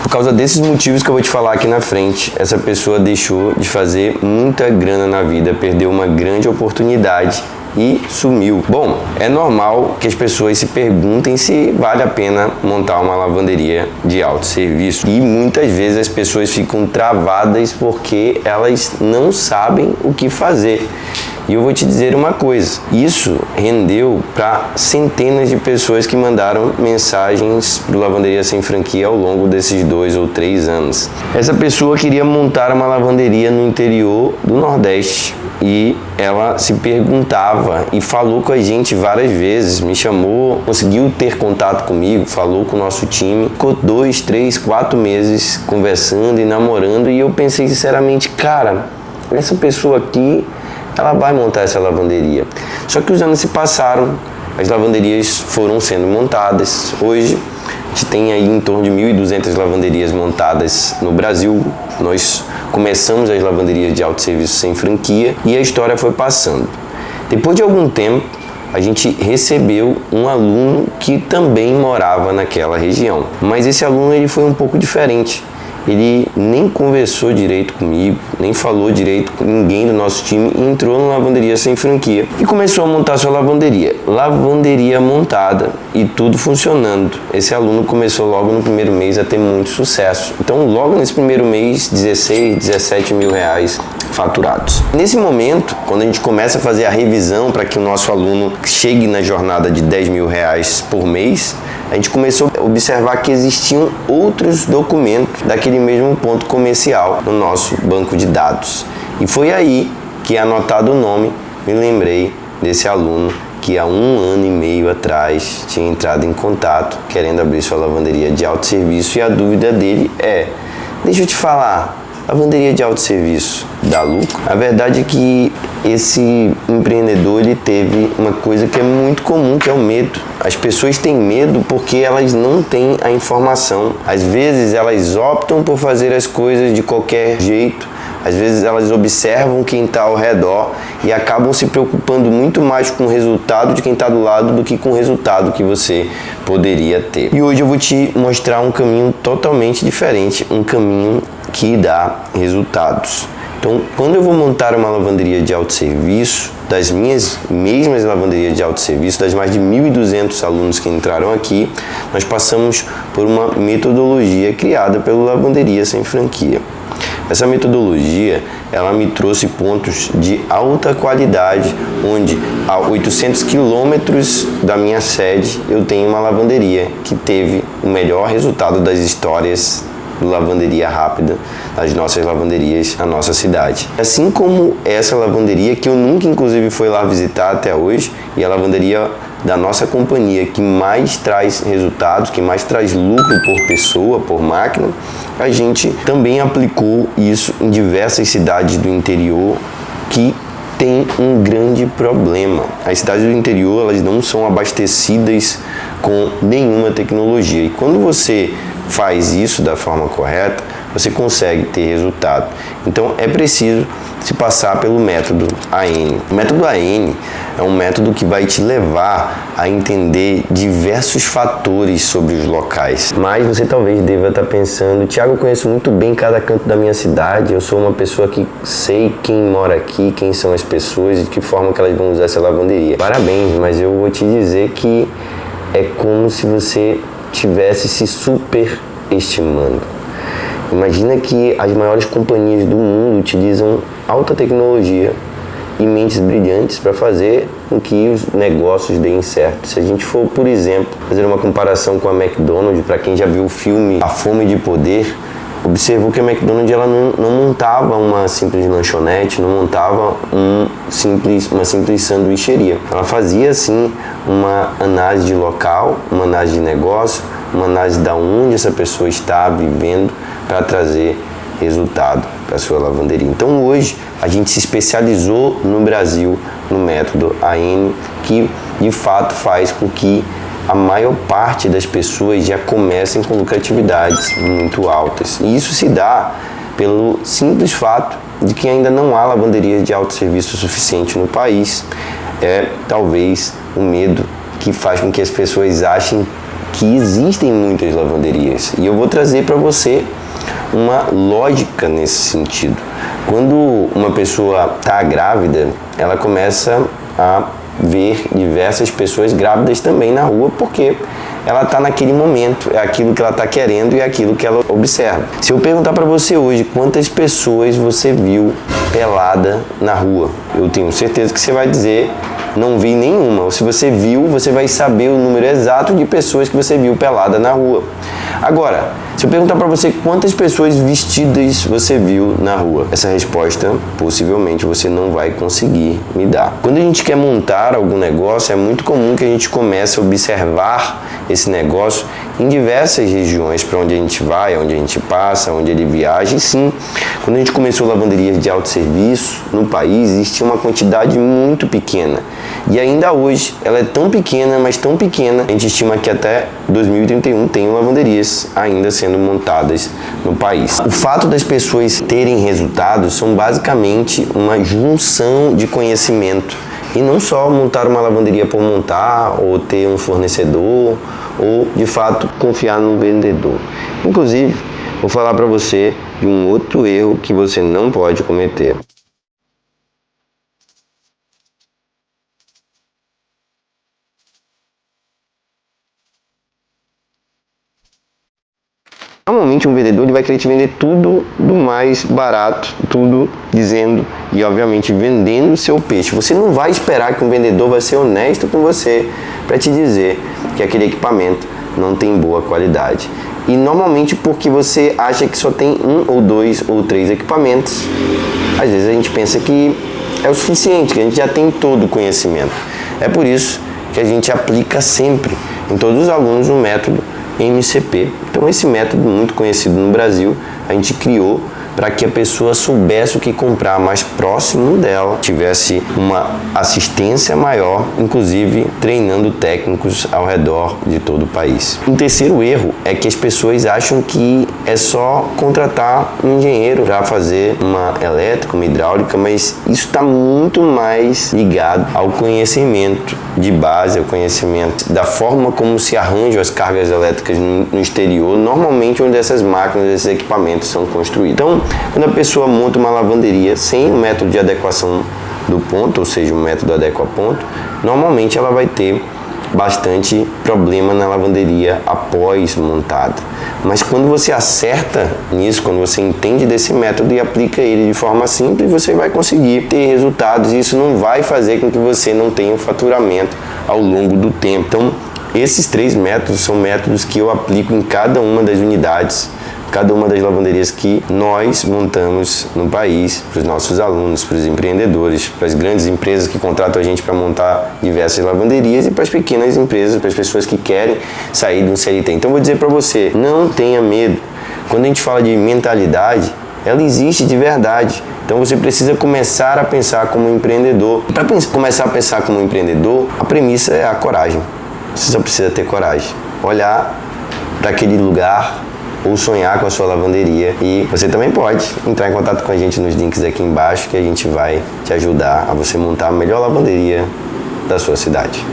Por causa desses motivos que eu vou te falar aqui na frente, essa pessoa deixou de fazer muita grana na vida, perdeu uma grande oportunidade e sumiu. Bom, é normal que as pessoas se perguntem se vale a pena montar uma lavanderia de autosserviço. E muitas vezes as pessoas ficam travadas porque elas não sabem o que fazer. E eu vou te dizer uma coisa, isso rendeu para centenas de pessoas que mandaram mensagens para o Lavanderia Sem Franquia ao longo desses 2 ou 3 anos. Essa pessoa queria montar uma lavanderia no interior do Nordeste e ela se perguntava e falou com a gente várias vezes, me chamou, conseguiu ter contato comigo, falou com o nosso time, ficou 2, 3, 4 meses conversando e namorando e eu pensei sinceramente, cara, essa pessoa aqui ela vai montar essa lavanderia. Só que os anos se passaram, as lavanderias foram sendo montadas. Hoje, a gente tem aí em torno de 1.200 lavanderias montadas no Brasil. Nós começamos as lavanderias de autosserviço sem franquia e a história foi passando. Depois de algum tempo, a gente recebeu um aluno que também morava naquela região. Mas esse aluno ele foi um pouco diferente. Ele nem conversou direito comigo, nem falou direito com ninguém do nosso time e entrou na Lavanderia Sem Franquia e começou a montar sua lavanderia. Lavanderia montada e tudo funcionando. Esse aluno começou logo no primeiro mês a ter muito sucesso. Então, logo nesse primeiro mês, 16, 17 mil reais faturados. Nesse momento, quando a gente começa a fazer a revisão para que o nosso aluno chegue na jornada de 10 mil reais por mês, a gente começou a observar que existiam outros documentos daquele mesmo ponto comercial no nosso banco de dados. E foi aí que, anotado o nome, me lembrei desse aluno que há 1 ano e meio atrás tinha entrado em contato querendo abrir sua lavanderia de autosserviço e a dúvida dele é, deixa eu te falar, lavanderia de autosserviço dá lucro? A verdade é que esse empreendedor ele teve uma coisa que é muito comum, que é o medo. As pessoas têm medo porque elas não têm a informação. Às vezes elas optam por fazer as coisas de qualquer jeito. Às vezes elas observam quem está ao redor e acabam se preocupando muito mais com o resultado de quem está do lado do que com o resultado que você poderia ter. E hoje eu vou te mostrar um caminho totalmente diferente, um caminho que dá resultados. Então, quando eu vou montar uma lavanderia de autosserviço, das minhas mesmas lavanderias de autosserviço, das mais de 1.200 alunos que entraram aqui, nós passamos por uma metodologia criada pelo Lavanderia Sem Franquia. Essa metodologia, ela me trouxe pontos de alta qualidade, onde a 800 quilômetros da minha sede eu tenho uma lavanderia que teve o melhor resultado das histórias do Lavanderia Rápida, das nossas lavanderias na nossa cidade. Assim como essa lavanderia, que eu nunca inclusive fui lá visitar até hoje, e a lavanderia da nossa companhia que mais traz resultados, que mais traz lucro por pessoa, por máquina, a gente também aplicou isso em diversas cidades do interior que tem um grande problema. As cidades do interior, elas não são abastecidas com nenhuma tecnologia. E quando você faz isso da forma correta, você consegue ter resultado. Então é preciso se passar pelo método AN. O método AN é um método que vai te levar a entender diversos fatores sobre os locais. Mas você talvez deva estar pensando, Thiago, eu conheço muito bem cada canto da minha cidade, eu sou uma pessoa que sei quem mora aqui, quem são as pessoas e de que forma que elas vão usar essa lavanderia. Parabéns, mas eu vou te dizer que é como se você estivesse se superestimando. Imagina que as maiores companhias do mundo utilizam alta tecnologia e mentes brilhantes para fazer com que os negócios deem certo. Se a gente for, por exemplo, fazer uma comparação com a McDonald's, para quem já viu o filme A Fome de Poder, observou que a McDonald's ela não montava uma simples lanchonete, não montava uma simples sanduicheria. Ela fazia, sim, uma análise de local, uma análise de negócio, uma análise de onde essa pessoa está vivendo para trazer resultado para a sua lavanderia. Então hoje a gente se especializou no Brasil no método AN, que de fato faz com que a maior parte das pessoas já comecem com lucratividades muito altas. E isso se dá pelo simples fato de que ainda não há lavanderia de autosserviço suficiente no país. É talvez o medo que faz com que as pessoas achem que existem muitas lavanderias. E eu vou trazer para você uma lógica nesse sentido. Quando uma pessoa está grávida, ela começa a ver diversas pessoas grávidas também na rua, porque ela está naquele momento, é aquilo que ela está querendo e é aquilo que ela observa. Se eu perguntar para você hoje quantas pessoas você viu pelada na rua, eu tenho certeza que você vai dizer: não vi nenhuma. Ou se você viu, você vai saber o número exato de pessoas que você viu pelada na rua. Agora, se eu perguntar para você quantas pessoas vestidas você viu na rua, essa resposta possivelmente você não vai conseguir me dar. Quando a gente quer montar algum negócio, é muito comum que a gente comece a observar esse negócio em diversas regiões, para onde a gente vai, onde a gente passa, onde ele viaja. E sim, quando a gente começou lavanderias de autosserviço no país, existia uma quantidade muito pequena. E ainda hoje, ela é tão pequena, mas tão pequena, a gente estima que até 2031 tem lavanderias ainda sendo montadas no país. O fato das pessoas terem resultados são basicamente uma junção de conhecimento. E não só montar uma lavanderia por montar, ou ter um fornecedor, ou de fato confiar num vendedor. Inclusive, vou falar para você de um outro erro que você não pode cometer. Normalmente um vendedor ele vai querer te vender tudo do mais barato, tudo dizendo e obviamente vendendo o seu peixe. Você não vai esperar que um vendedor vai ser honesto com você para te dizer que aquele equipamento não tem boa qualidade. E normalmente porque você acha que só tem um ou dois ou três equipamentos, às vezes a gente pensa que é o suficiente, que a gente já tem todo o conhecimento. É por isso que a gente aplica sempre em todos os alunos o método MCP. Então esse método muito conhecido no Brasil, a gente criou para que a pessoa soubesse o que comprar mais próximo dela, tivesse uma assistência maior, inclusive treinando técnicos ao redor de todo o país. Um terceiro erro é que as pessoas acham que é só contratar um engenheiro para fazer uma elétrica, uma hidráulica, mas isso está muito mais ligado ao conhecimento de base, ao conhecimento da forma como se arranjam as cargas elétricas no exterior, normalmente onde essas máquinas, esses equipamentos são construídos. Então, quando a pessoa monta uma lavanderia sem o método de adequação do ponto, ou seja, o método adequa ponto, normalmente ela vai ter bastante problema na lavanderia após montada. Mas quando você acerta nisso, quando você entende desse método e aplica ele de forma simples, você vai conseguir ter resultados e isso não vai fazer com que você não tenha um faturamento ao longo do tempo. Então, esses três métodos são métodos que eu aplico em cada uma das unidades, cada uma das lavanderias que nós montamos no país, para os nossos alunos, para os empreendedores, para as grandes empresas que contratam a gente para montar diversas lavanderias e para as pequenas empresas, para as pessoas que querem sair de um CLT. Então vou dizer para você, não tenha medo. Quando a gente fala de mentalidade, ela existe de verdade. Então você precisa começar a pensar como empreendedor. Para começar a pensar como empreendedor, a premissa é a coragem. Você só precisa ter coragem. Olhar para aquele lugar ou sonhar com a sua lavanderia. E você também pode entrar em contato com a gente nos links aqui embaixo, que a gente vai te ajudar a você montar a melhor lavanderia da sua cidade.